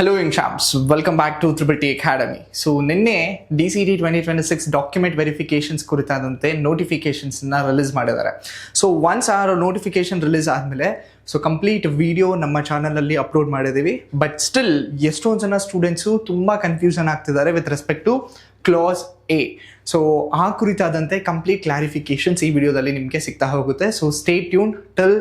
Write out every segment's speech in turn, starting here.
Hello young champs, welcome back to triple T academy. So ನಿನ್ನೆ DCT 2026 document verifications ಕುರಿತಾದಂತೆ ನೋಟಿಫಿಕೇಶನ್ಸ್ನ release ಮಾಡಿದ್ದಾರೆ. So once ಆ notification release ಆದಮೇಲೆ ಸೊ ಕಂಪ್ಲೀಟ್ ವಿಡಿಯೋ ನಮ್ಮ ಚಾನಲಲ್ಲಿ ಅಪ್ಲೋಡ್ ಮಾಡಿದ್ದೀವಿ. ಬಟ್ ಸ್ಟಿಲ್ ಎಷ್ಟೊಂದು ಜನ ಸ್ಟೂಡೆಂಟ್ಸು ತುಂಬ ಕನ್ಫ್ಯೂಷನ್ ಆಗ್ತಿದ್ದಾರೆ with respect to class A. So ಆ ಕುರಿತಾದಂತೆ ಕಂಪ್ಲೀಟ್ ಕ್ಲಾರಿಫಿಕೇಶನ್ಸ್ ಈ ವಿಡಿಯೋದಲ್ಲಿ ನಿಮಗೆ ಸಿಗ್ತಾ ಹೋಗುತ್ತೆ. So stay tune till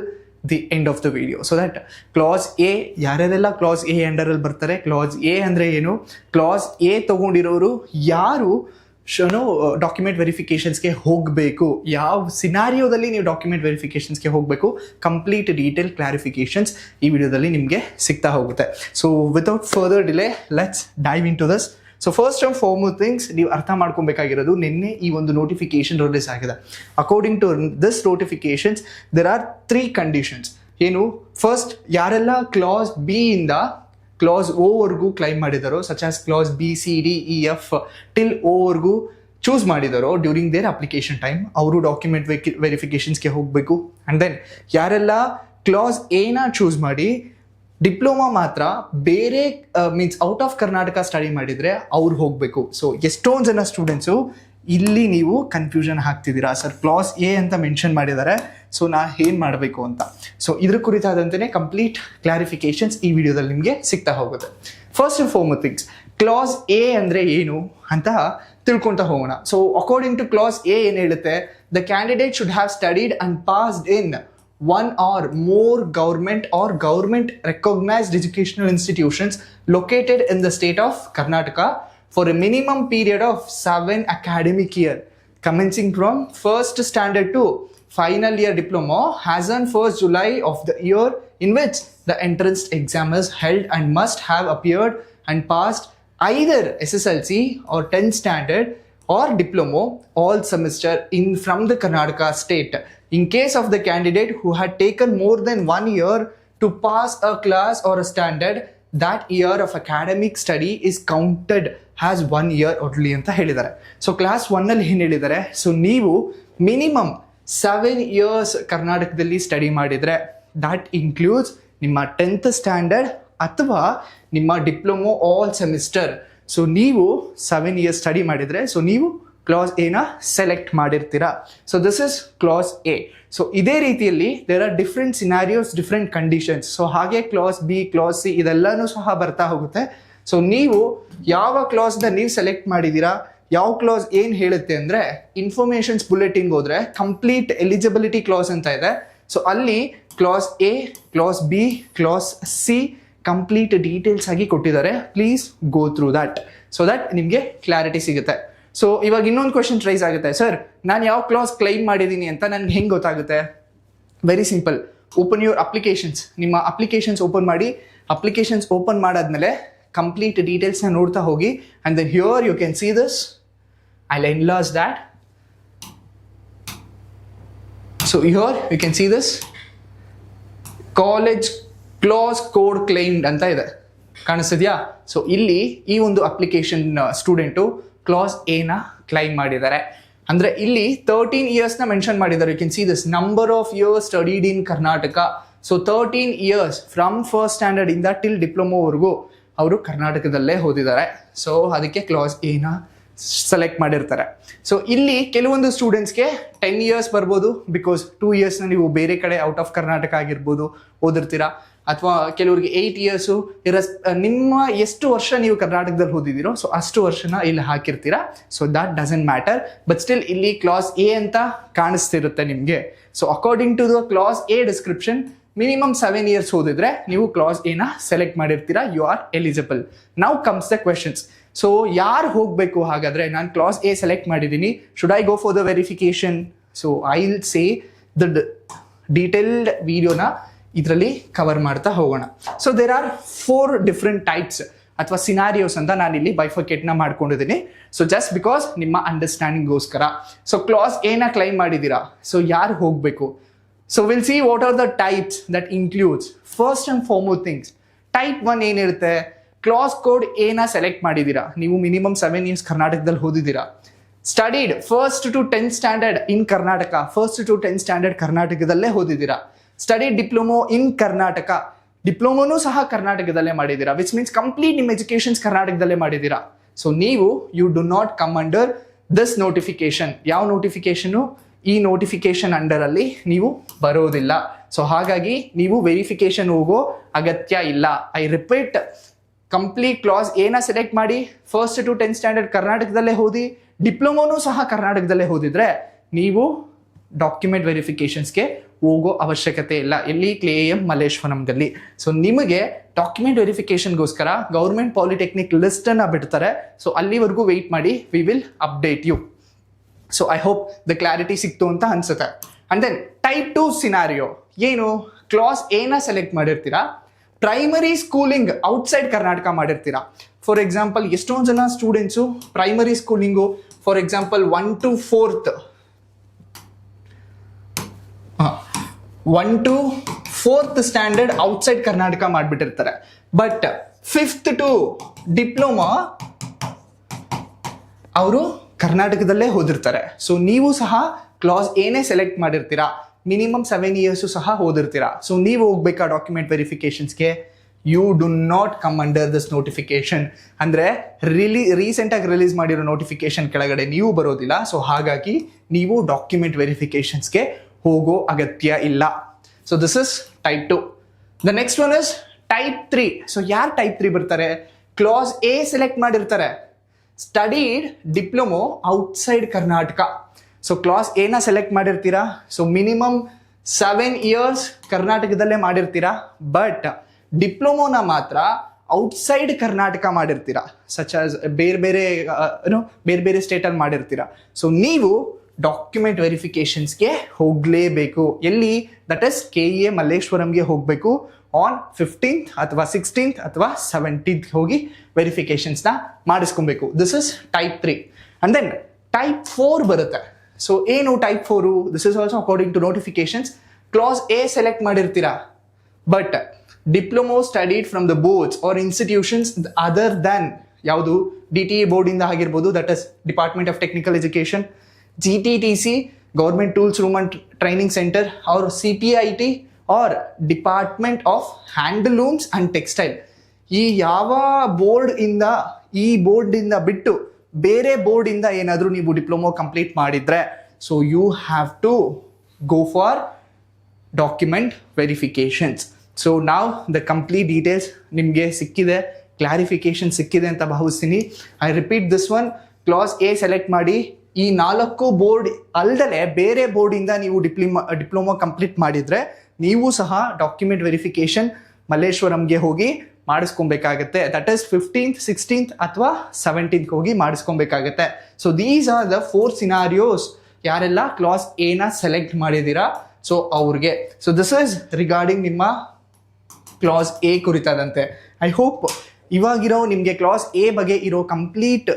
the end of the video so that class A ಯಾರ್ಯಾರೆಲ್ಲ ಕ್ಲಾಸ್ ಎ ಅಂಡರಲ್ಲಿ ಬರ್ತಾರೆ, ಕ್ಲಾಸ್ ಎ ಅಂದರೆ ಏನು, ಕ್ಲಾಸ್ ಎ ತೊಗೊಂಡಿರೋರು ಯಾರು ಡಾಕ್ಯುಮೆಂಟ್ ವೆರಿಫಿಕೇಷನ್ಸ್ಗೆ ಹೋಗಬೇಕು, ಯಾವ ಸಿನಾರಿಯೋದಲ್ಲಿ ನೀವು ಡಾಕ್ಯುಮೆಂಟ್ ವೆರಿಫಿಕೇಷನ್ಸ್ಗೆ ಹೋಗಬೇಕು, ಕಂಪ್ಲೀಟ್ ಡೀಟೇಲ್ ಕ್ಲಾರಿಫಿಕೇಷನ್ಸ್ ಈ ವಿಡಿಯೋದಲ್ಲಿ ನಿಮಗೆ ಸಿಗ್ತಾ ಹೋಗುತ್ತೆ. So without further delay let's dive into this. So first of foremost things ನೀವು ಅರ್ಥ ಮಾಡ್ಕೊಬೇಕಾಗಿರೋದು, ನಿನ್ನೆ ಈ ಒಂದು ನೋಟಿಫಿಕೇಶನ್ ರಿಲೀಸ್ ಆಗಿದೆ. According to this notifications there are 3 conditions. ಏನು, ಫಸ್ಟ್ ಯಾರೆಲ್ಲ ಕ್ಲಾಸ್ ಬಿ ಇಂದ ಕ್ಲಾಸ್ ಓವರೆಗೂ ಕ್ಲೈಮ್ ಮಾಡಿದಾರೋ, such as class B, C, D, E, F till ಓವರೆಗೂ ಚೂಸ್ ಮಾಡಿದಾರೋ ಡ್ಯೂರಿಂಗ್ ದೇರ್ ಅಪ್ಲಿಕೇಶನ್ ಟೈಮ್, ಅವರು ಡಾಕ್ಯುಮೆಂಟ್ ವೆರಿಫಿಕೇಷನ್ಸ್ಗೆ ಹೋಗಬೇಕು. ಆ್ಯಂಡ್ ದೆನ್ ಯಾರೆಲ್ಲ ಕ್ಲಾಸ್ ಎನ ಚೂಸ್ ಮಾಡಿ ಡಿಪ್ಲೊಮಾ ಮಾತ್ರ ಬೇರೆ means out of Karnataka study ಮಾಡಿದರೆ ಅವ್ರು ಹೋಗಬೇಕು. ಸೊ ಎಷ್ಟೊಂದು ಜನ ಸ್ಟೂಡೆಂಟ್ಸು ಇಲ್ಲಿ ನೀವು ಕನ್ಫ್ಯೂಷನ್ ಆಗ್ತಿದ್ದೀರಾ, ಸರ್ ಕ್ಲಾಸ್ ಎ ಅಂತ ಮೆನ್ಷನ್ ಮಾಡಿದ್ದಾರೆ, ಸೊ ನಾ ಏನು ಮಾಡಬೇಕು ಅಂತ. ಸೊ ಇದ್ರ ಕುರಿತಾದಂತೆ ಕಂಪ್ಲೀಟ್ ಕ್ಲಾರಿಫಿಕೇಶನ್ಸ್ ಈ ವಿಡಿಯೋದಲ್ಲಿ ನಿಮಗೆ ಸಿಗ್ತಾ ಹೋಗುತ್ತೆ. First and foremost things, class A ಅಂದರೆ ಏನು ಅಂತ ತಿಳ್ಕೊತಾ ಹೋಗೋಣ. So according to class A ಏನು ಹೇಳುತ್ತೆ, the candidate should have studied and passed in one or more government or government recognized educational institutions located in the state of Karnataka for a minimum period of 7 academic year commencing from first standard to final year diploma as on 1st July of the year in which the entrance exam is held, and must have appeared and passed either SSLC or 10th standard or diploma all semester in from the Karnataka state. In case of the candidate who had taken more than 1 year to pass a class or a standard, that year of academic study is counted as 1 year only ಅಂತ ಹೇಳಿದ್ದಾರೆ. So class 1 ಏನು ಹೇಳಿದ್ದಾರೆ, so ನೀವು minimum 7 years ಕರ್ನಾಟಕದಲ್ಲಿ study ಮಾಡಿದರೆ, that includes ನಿಮ್ಮ 10th standard ಅಥವಾ ನಿಮ್ಮ ಡಿಪ್ಲೊಮೊ ಆಲ್ ಸೆಮಿಸ್ಟರ್. ಸೊ ನೀವು 7 years ಸ್ಟಡಿ ಮಾಡಿದರೆ, ಸೊ ನೀವು ಕ್ಲಾಸ್ ಎನ ಸೆಲೆಕ್ಟ್ ಮಾಡಿರ್ತೀರಾ. So this is class A. So ಇದೇ ರೀತಿಯಲ್ಲಿ there are different scenarios, different conditions. So ಹಾಗೆ ಕ್ಲಾಸ್ ಬಿ, ಕ್ಲಾಸ್ ಸಿ ಇದೆಲ್ಲನೂ ಸಹ ಬರ್ತಾ ಹೋಗುತ್ತೆ. ಸೊ ನೀವು ಯಾವ ಕ್ಲಾಸ್ನ ನೀವು ಸೆಲೆಕ್ಟ್ ಮಾಡಿದ್ದೀರಾ, ಯಾವ ಕ್ಲಾಸ್ ಏನು ಹೇಳುತ್ತೆ ಅಂದರೆ, ಇನ್ಫಾರ್ಮೇಷನ್ಸ್ ಬುಲೆಟಿನ್ಗೆ ಹೋದರೆ ಕಂಪ್ಲೀಟ್ ಎಲಿಜಿಬಿಲಿಟಿ ಕ್ಲಾಸ್ ಅಂತ ಇದೆ. ಸೊ ಅಲ್ಲಿ class A, class B, class C complete details ಆಗಿ ಕೊಟ್ಟಿದ್ದಾರೆ. Please go through that so that ನಿಮಗೆ ಕ್ಲಾರಿಟಿ ಸಿಗುತ್ತೆ. ಸೊ ಇವಾಗ ಇನ್ನೊಂದು ಕ್ವೆಶನ್ ರೈಸ್ ಆಗುತ್ತೆ, ಸರ್ ನಾನು ಯಾವ ಕ್ಲಾಸ್ ಕ್ಲೈಮ್ ಮಾಡಿದ್ದೀನಿ ಅಂತ ನನಗೆ ಹೆಂಗೆ ಗೊತ್ತಾಗುತ್ತೆ? Very simple, open your applications. ನಿಮ್ಮ ಅಪ್ಲಿಕೇಶನ್ಸ್ ಓಪನ್ ಮಾಡಿ, ಅಪ್ಲಿಕೇಶನ್ಸ್ ಓಪನ್ ಮಾಡಾದ್ಮೇಲೆ ಕಂಪ್ಲೀಟ್ ಡೀಟೇಲ್ಸ್ನ ನೋಡ್ತಾ ಹೋಗಿ. And then here you can see this, I will enlarge that. So here you can see this college class code claimed ಅಂತ ಇದೆ, ಕಾಣಿಸ್ತಿದ್ಯಾ? So ಇಲ್ಲಿ ಈ ಒಂದು ಅಪ್ಲಿಕೇಶನ್ ಸ್ಟೂಡೆಂಟು ಕ್ಲಾಸ್ ಎನ ಕ್ಲೈಮ್ ಮಾಡಿದ್ದಾರೆ. ಅಂದರೆ ಇಲ್ಲಿ 13 yearsನ ಮೆನ್ಷನ್ ಮಾಡಿದ್ದಾರೆ. You can see this number of years studied in Karnataka. So 13 years from first standard ಇಂದ ಟಿಲ್ ಡಿಪ್ಲೊಮೋವರೆಗೂ ಅವರು ಕರ್ನಾಟಕದಲ್ಲೇ ಓದಿದ್ದಾರೆ. ಸೊ ಅದಕ್ಕೆ ಕ್ಲಾಸ್ ಎನ ಸೆಲೆಕ್ಟ್ ಮಾಡಿರ್ತಾರೆ. ಸೊ ಇಲ್ಲಿ ಕೆಲವೊಂದು ಸ್ಟೂಡೆಂಟ್ಸ್ಗೆ 10 years ಬರ್ಬೋದು, ಬಿಕಾಸ್ 2 yearsನ ನೀವು ಬೇರೆ ಕಡೆ ಔಟ್ ಆಫ್ ಕರ್ನಾಟಕ ಆಗಿರ್ಬೋದು ಓದಿರ್ತೀರಾ, ಅಥವಾ ಕೆಲವ್ರಿಗೆ 8 years. ನಿಮ್ಮ ಎಷ್ಟು ವರ್ಷ ನೀವು ಕರ್ನಾಟಕದಲ್ಲಿ ಓದಿದ್ದೀರೋ ಸೊ ಅಷ್ಟು ವರ್ಷನ ಇಲ್ಲಿ ಹಾಕಿರ್ತೀರಾ. So that doesn't matter, but still ಇಲ್ಲಿ ಕ್ಲಾಸ್ ಎ ಅಂತ ಕಾಣಿಸ್ತಿರುತ್ತೆ ನಿಮಗೆ. So according to the class A description, minimum 7 years ಓದಿದ್ರೆ ನೀವು ಕ್ಲಾಸ್ ಎನ ಸೆಲೆಕ್ಟ್ ಮಾಡಿರ್ತೀರಾ, you are eligible. Now comes the questions. So ಯಾರು ಹೋಗಬೇಕು ಹಾಗಾದರೆ? ನಾನು ಕ್ಲಾಸ್ ಎ ಸೆಲೆಕ್ಟ್ ಮಾಡಿದ್ದೀನಿ, should I go for the verification? So I will say the detailed ವಿಡಿಯೋನ ಇದರಲ್ಲಿ ಕವರ್ ಮಾಡ್ತಾ ಹೋಗೋಣ. So there are 4 different types ಅಥವಾ ಸಿನಾರಿಯೋಸ್ ಅಂತ ನಾನಿಲ್ಲಿ ಬೈಫರ್ಕೇಟ್ನ ಮಾಡ್ಕೊಂಡಿದ್ದೀನಿ. ಸೊ ಜಸ್ಟ್ ಬಿಕಾಸ್ ನಿಮ್ಮ ಅಂಡರ್ಸ್ಟ್ಯಾಂಡಿಂಗ್ಗೋಸ್ಕರ. ಸೊ ಕ್ಲಾಸ್ ಎನ ಕ್ಲೈಮ್ ಮಾಡಿದ್ದೀರಾ, ಸೊ ಯಾರು ಹೋಗಬೇಕು? So will see what are the types that includes. First and foremost things, type 1 ಏನಿರುತ್ತೆ, ಕ್ಲಾಸ್ ಕೋಡ್ ಎನ ಸೆಲೆಕ್ಟ್ ಮಾಡಿದ್ದೀರಾ, ನೀವು ಮಿನಿಮಮ್ 7 years ಕರ್ನಾಟಕದಲ್ಲಿ ಓದಿದ್ದೀರಾ, studied first to 10th standard in Karnataka, first to 10th standard ಕರ್ನಾಟಕದಲ್ಲೇ ಓದಿದ್ದೀರಾ, ಸ್ಟಡಿ ಡಿಪ್ಲೊಮೊ ಇನ್ ಕರ್ನಾಟಕ, ಡಿಪ್ಲೊಮೋನೂ ಸಹ ಕರ್ನಾಟಕದಲ್ಲೇ ಮಾಡಿದ್ದೀರಾ, ವಿಚ್ ಮೀನ್ಸ್ ಕಂಪ್ಲೀಟ್ ನಿಮ್ಮ ಎಜುಕೇಶನ್ಸ್ ಕರ್ನಾಟಕದಲ್ಲೇ ಮಾಡಿದ್ದೀರಾ. ಸೊ ನೀವು you do not come under this notification. ಯಾವ ನೋಟಿಫಿಕೇಶನು? ಈ ನೋಟಿಫಿಕೇಶನ್ ಅಂಡರ್ ಅಲ್ಲಿ ನೀವು ಬರೋದಿಲ್ಲ. ಸೊ ಹಾಗಾಗಿ ನೀವು ವೆರಿಫಿಕೇಶನ್ ಹೋಗೋ ಅಗತ್ಯ ಇಲ್ಲ. ಐ ರಿಪೀಟ್, ಕಂಪ್ಲೀಟ್ ಕ್ಲಾಸ್ ಏನ ಸೆಲೆಕ್ಟ್ ಮಾಡಿ 1st to 10th ಸ್ಟ್ಯಾಂಡರ್ಡ್ ಕರ್ನಾಟಕದಲ್ಲೇ ಓದಿ, ಡಿಪ್ಲೊಮೋನೂ ಸಹ ಕರ್ನಾಟಕದಲ್ಲೇ ಓದಿದ್ರೆ ನೀವು ಡಾಕ್ಯುಮೆಂಟ್ ವೆರಿಫಿಕೇಶನ್ಸ್ಗೆ ಹೋಗೋ ಅವಶ್ಯಕತೆ ಇಲ್ಲ. ಎಲ್ಲಿ? KAM ಮಲ್ಲೇಶ್ವರಂದಲ್ಲಿ. ಸೊ ನಿಮಗೆ ಡಾಕ್ಯುಮೆಂಟ್ ವೆರಿಫಿಕೇಶನ್ಗೋಸ್ಕರ ಗೌರ್ಮೆಂಟ್ ಪಾಲಿಟೆಕ್ನಿಕ್ ಲಿಸ್ಟ್ ಅನ್ನ ಬಿಡ್ತಾರೆ. ಸೊ ಅಲ್ಲಿವರೆಗೂ ವೆಯ್ಟ್ ಮಾಡಿ, we will update you. So I hope the clarity ಸಿಕ್ತು ಅಂತ ಅನ್ಸುತ್ತೆ. ಅಂಡ್ ದೆನ್ ಟೈಪ್ 2 ಸಿನಾರಿಯೋ ಏನು? ಕ್ಲಾಸ್ ಏನ ಸೆಲೆಕ್ಟ್ ಮಾಡಿರ್ತೀರಾ, ಪ್ರೈಮರಿ ಸ್ಕೂಲಿಂಗ್ ಔಟ್ಸೈಡ್ ಕರ್ನಾಟಕ ಮಾಡಿರ್ತೀರಾ. ಫಾರ್ ಎಕ್ಸಾಂಪಲ್, ಎಷ್ಟೊಂದು ಜನ students primary schooling for example 1 to 4th standard outside Karnataka ಮಾಡಿಬಿಟ್ಟಿರ್ತಾರೆ. ಬಟ್ 5th to ಡಿಪ್ಲೊಮಾ ಅವರು ಕರ್ನಾಟಕದಲ್ಲೇ ಓದಿರ್ತಾರೆ. ಸೊ ನೀವು ಸಹ ಕ್ಲಾಸ್ ಏನೇ ಸೆಲೆಕ್ಟ್ ಮಾಡಿರ್ತೀರಾ, ಮಿನಿಮಮ್ 7 years ಸಹ ಓದಿರ್ತೀರಾ. ಸೊ ನೀವು ಹೋಗ್ಬೇಕಾ ಡಾಕ್ಯುಮೆಂಟ್ ವೆರಿಫಿಕೇಶನ್ಸ್ಗೆ? You do not come under this notification. ಅಂದರೆ ರೀಸೆಂಟಾಗಿ ರಿಲೀಸ್ ಮಾಡಿರೋ ನೋಟಿಫಿಕೇಶನ್ ಕೆಳಗಡೆ ನೀವು ಬರೋದಿಲ್ಲ. ಸೊ ಹಾಗಾಗಿ ನೀವು ಡಾಕ್ಯುಮೆಂಟ್ ವೆರಿಫಿಕೇಶನ್ಸ್ಗೆ ಹೋಗೋ ಅಗತ್ಯ ಇಲ್ಲ. So this is type 2. The next one is type 3. So ಯಾರು ಟೈಪ್ 3 ಬರ್ತಾರೆ? ಕ್ಲಾಸ್ ಎ ಸೆಲೆಕ್ಟ್ ಮಾಡಿರ್ತಾರೆ, studied diploma outside Karnataka. So class ಎನ ಸೆಲೆಕ್ಟ್ ಮಾಡಿರ್ತೀರಾ. ಸೊ ಮಿನಿಮಮ್ 7 years ಕರ್ನಾಟಕದಲ್ಲೇ ಮಾಡಿರ್ತೀರಾ. ಬಟ್ ಡಿಪ್ಲೊಮೋನ ಮಾತ್ರ ಔಟ್ಸೈಡ್ ಕರ್ನಾಟಕ ಮಾಡಿರ್ತೀರಾ, ಸಚ್ ಆಸ್ ಬೇರೆ ಬೇರೆ ಸ್ಟೇಟಲ್ಲಿ ಮಾಡಿರ್ತೀರಾ. ಸೊ ನೀವು ಡಾಕ್ಯುಮೆಂಟ್ ವೆರಿಫಿಕೇಶನ್ಸ್ಗೆ ಹೋಗಲೇಬೇಕು. ಎಲ್ಲಿ? ದಟ್ ಇಸ್ KA ಮಲ್ಲೇಶ್ವರಂಗೆ ಹೋಗಬೇಕು. ಆನ್ 15th ಅಥವಾ 16th ಅಥವಾ 17th ಹೋಗಿ ವೆರಿಫಿಕೇಶನ್ಸ್ನ ಮಾಡಿಸ್ಕೊಬೇಕು. This is type 3. And then type 4 ಬರುತ್ತೆ. ಸೊ ಏನು type 4? This is also according to notifications. Class A select ಮಾಡಿರ್ತೀರಾ, but diploma studied from the boards or institutions other than ಯಾವುದು? DTE ಬೋರ್ಡಿಂದ ಆಗಿರ್ಬೋದು, that is department of technical education, GTTC government tools room and training centre, or CPIT or department of handlooms and textile. ಈ ಯಾವ ಬೋರ್ಡಿಂದ, ಈ ಬೋರ್ಡಿಂದ ಬಿಟ್ಟು ಬೇರೆ ಬೋರ್ಡಿಂದ ಏನಾದರೂ ನೀವು ಡಿಪ್ಲೊಮೊ ಕಂಪ್ಲೀಟ್ ಮಾಡಿದ್ರೆ, so you have to go for document verifications. So ನಾವು ದ ಕಂಪ್ಲೀಟ್ ಡೀಟೇಲ್ಸ್ ನಿಮಗೆ ಸಿಕ್ಕಿದೆ, ಕ್ಲಾರಿಫಿಕೇಶನ್ ಸಿಕ್ಕಿದೆ ಅಂತ ಭಾವಿಸ್ತೀನಿ. I repeat this one, class A select ಮಾಡಿ. ಈ 4 ಬೋರ್ಡ್ ಅಲ್ಲದೆ ಬೇರೆ ಬೋರ್ಡಿಂದ ನೀವು ಡಿಪ್ಲೊಮೊ ಕಂಪ್ಲೀಟ್ ಮಾಡಿದರೆ ನೀವು ಸಹ ಡಾಕ್ಯುಮೆಂಟ್ ವೆರಿಫಿಕೇಶನ್ ಮಲ್ಲೇಶ್ವರಂಗೆ ಹೋಗಿ ಮಾಡಿಸ್ಕೊಬೇಕಾಗತ್ತೆ. ದಟ್ ಈಸ್ 15th, 16th ಅಥವಾ 17th ಹೋಗಿ ಮಾಡಿಸ್ಕೊಬೇಕಾಗತ್ತೆ. So these are the 4 scenarios ಯಾರೆಲ್ಲ ಕ್ಲಾಸ್ ಎನ ಸೆಲೆಕ್ಟ್ ಮಾಡಿದ್ದೀರಾ, ಸೊ ಅವ್ರಿಗೆ. ಸೊ ದಿಸ್ ಇಸ್ ರಿಗಾರ್ಡಿಂಗ್ ನಿಮ್ಮ ಕ್ಲಾಸ್ ಎ ಕುರಿತಾದಂತೆ. ಐ ಹೋಪ್ ಇವಾಗಿರೋ ನಿಮಗೆ ಕ್ಲಾಸ್ ಎ ಬಗ್ಗೆ ಇರೋ ಕಂಪ್ಲೀಟ್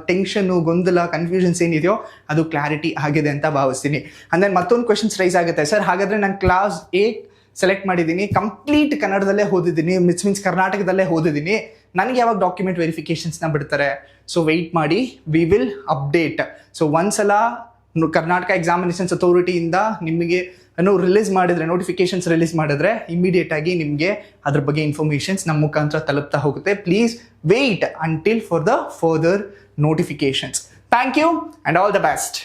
ಟೆನ್ಷನ್ನು, ಗೊಂದಲ, ಕನ್ಫ್ಯೂಷನ್ಸ್ ಏನಿದೆಯೋ ಅದು ಕ್ಲಾರಿಟಿ ಆಗಿದೆ ಅಂತ ಭಾವಿಸ್ತೀನಿ. ಅಂದರೆ ಮತ್ತೊಂದು ಕ್ವೆಶನ್ಸ್ ರೈಸ್ ಆಗುತ್ತೆ, ಸರ್ ಹಾಗಾದರೆ ನಾನು ಕ್ಲಾಸ್ ಎ ಸೆಲೆಕ್ಟ್ ಮಾಡಿದ್ದೀನಿ, ಕಂಪ್ಲೀಟ್ ಕನ್ನಡದಲ್ಲೇ ಓದಿದ್ದೀನಿ, ಮೀನ್ಸ್ ಕರ್ನಾಟಕದಲ್ಲೇ ಓದಿದ್ದೀನಿ, ನನಗೆ ಯಾವಾಗ ಡಾಕ್ಯುಮೆಂಟ್ ವೆರಿಫಿಕೇಶನ್ಸ್ನ ಬಿಡ್ತಾರೆ? ಸೊ ವೆಯ್ಟ್ ಮಾಡಿ, ವಿ ವಿಲ್ ಅಪ್ಡೇಟ್. ಸೊ ಒಂದ್ಸಲ ಕರ್ನಾಟಕ ಎಕ್ಸಾಮಿನೇಷನ್ಸ್ ಅಥಾರಿಟಿಯಿಂದ ನಿಮಗೆ ರಿಲೀಸ್ ಮಾಡಿದ್ರೆ, ನೋಟಿಫಿಕೇಶನ್ಸ್ ರಿಲೀಸ್ ಮಾಡಿದ್ರೆ ಇಮಿಡಿಯೇಟ್ ಆಗಿ ನಿಮಗೆ ಅದ್ರ ಬಗ್ಗೆ ಇನ್ಫಾರ್ಮೇಷನ್ಸ್ ನಮ್ಮ ಮುಖಾಂತರ ತಲುಪ್ತಾ ಹೋಗುತ್ತೆ. Please wait until for the further notifications. Thank you and all the best.